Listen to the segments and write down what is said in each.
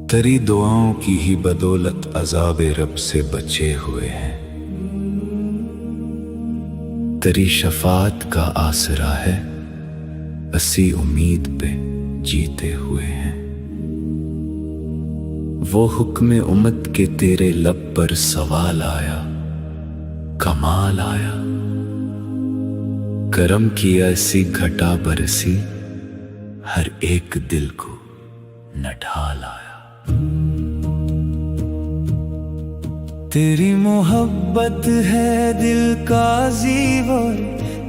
तेरी दुआओं की ही बदौलत अज़ाबे रब से बचे हुए हैं। तेरी शफात का आसरा है, असी उम्मीद पे जीते हुए हैं। वो हुक्म उम्मत के तेरे लब पर सवाल आया, कमाल आया। करम की ऐसी घटा बरसी, हर एक दिल को न ढाल आया। तेरी मोहब्बत है दिल का ज़ीवर,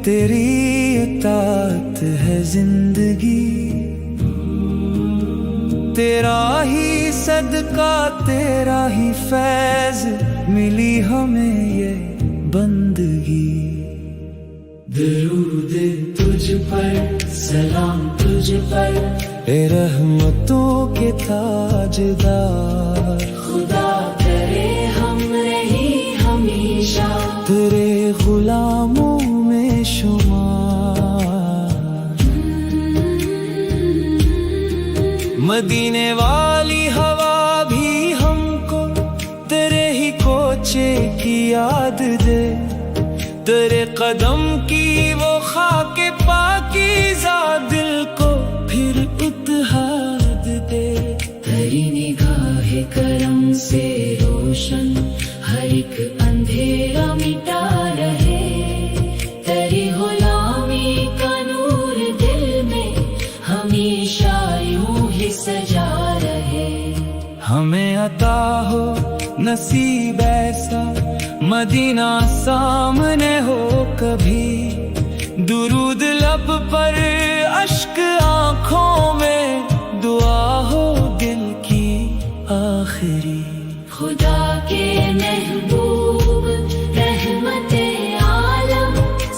तेरी इताअत है जिंदगी। तेरा ही सदका, तेरा ही फैज़, मिली हमें ये बंदगी। दरूद तुझ पर, सलाम तुझ पर, ए रहमतों के ताजदार। खुदा करे हम रही हमेशा तेरे गुलामों में शुमार। मदीने वाली हवा भी हमको तेरे ही कोचे की याद दे। तेरे कदम की वो खाके पाकीज़ा दिल को फिर इत्तेहाद दे। तेरी निगाह करम से रोशन हर एक अंधेरा मिटा रहे। तेरी गुलामी का नूर दिल में हमेशा यूं ही सजा रहे। हमें अता हो नसीब ऐसा, मदीना सामने हो कभी। दुरूद लब पर, अश्क आंखों में, दुआ हो दिल की आखिरी। खुदा के महबूब रहमते आलम,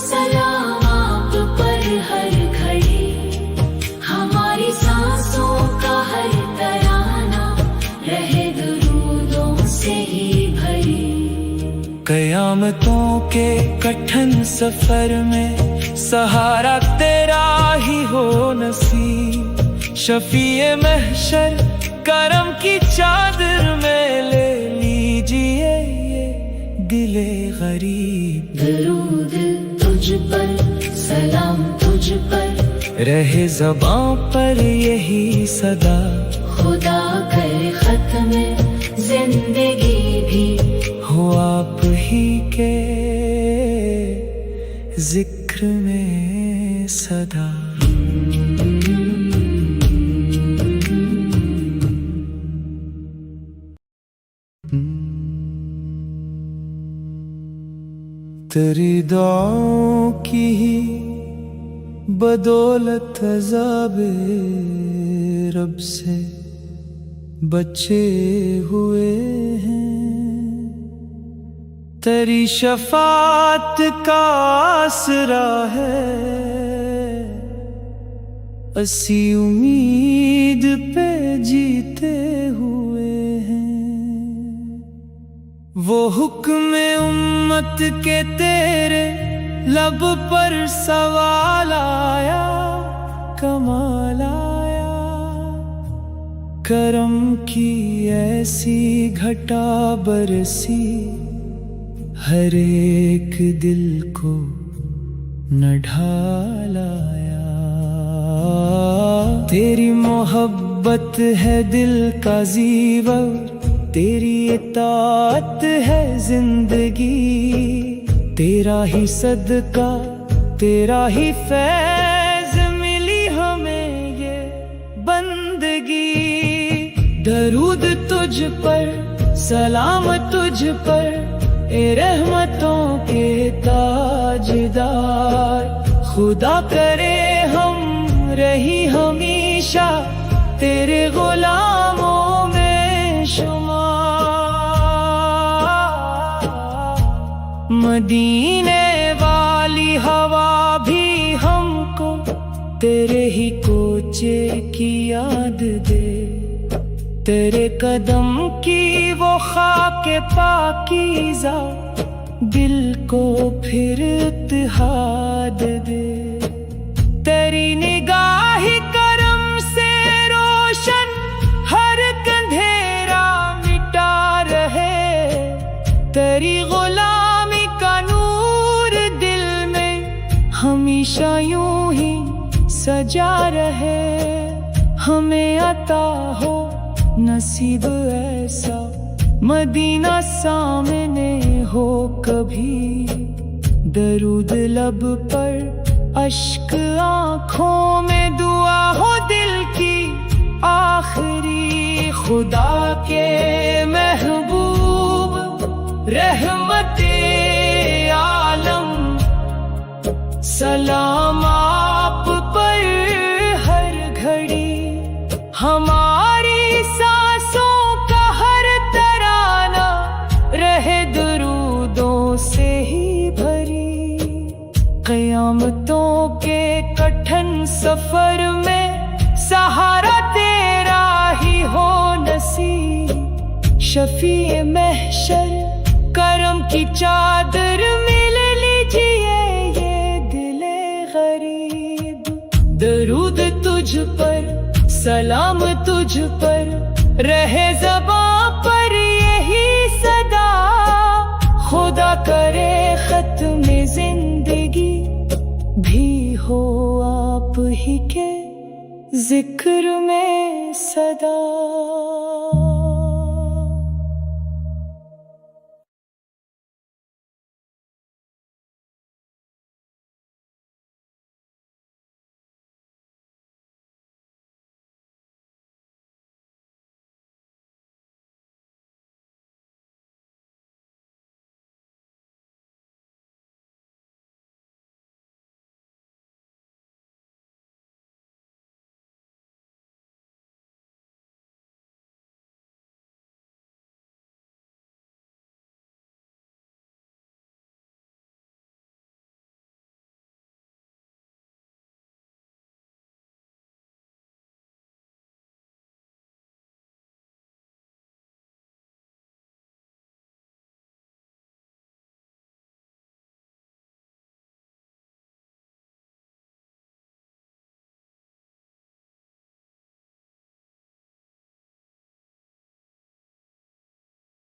सलाम आप पर हर घड़ी। हमारी सांसों का हर तराना रहे दुरूदों से ही भरी। कयामतों के कठिन सफर में सहारा तेरा ही हो नसीब। शफीए महशर करम की चादर में ले लीजिए ये दिले गरीब। दरूद तुझ पर, सलाम तुझ पर, रहे ज़बां पर यही सदा। खुदा करे खत्म जिंदगी भी हो आप ही के जिक्र में सदा। तेरी दुआओं की ही बदौलत अज़ाबे रब से बचे हुए हैं। तेरी शफात का आसरा है, असी उम्मीद पे जीते हुए हैं। वो हुक्म उम्मत के तेरे लब पर सवाल आया, कमाल आया। करम की ऐसी घटा बरसी, हर एक दिल को न ढाल आया। तेरी मोहब्बत है दिल का ज़ीवर, तेरी इताअत है जिंदगी। तेरा ही सदका, तेरा ही फैज़, मिली हमें ये बंदगी। दरूद तुझ पर, सलाम तुझ पर, ए रहमतों के ताजदार। खुदा करे हम रही हमेशा तेरे गुलामों में शुमार। मदीने वाली हवा भी हमको तेरे ही कोचे की याद दे। तेरे कदम की वो खाके पाकीज़ा दिल को फिर इत्तेहाद दे। तेरी निगाह करम से सजा रहे, हमें अता हो नसीब ऐसा, मदीना सामने हो कभी। दरूद लब पर, अश्क आँखों में, दुआ हो दिल की आखिरी। खुदा के महबूब रहमते आलम, सलाम आप पर हर घड़ी। हमारी सांसों का हर तराना रहे दुरूदों से ही भरी। क़यामतों के कठिन सफर में सहारा तेरा ही हो नसीब। शफीए महशर करम की चादर मिल लीजिए ये दिले गरीब। दरूद तुझ पर, सलाम तुझ पर, रहे ज़बां पर यही सदा। खुदा करे ख़त्म ज़िंदगी भी हो आप ही के जिक्र में सदा।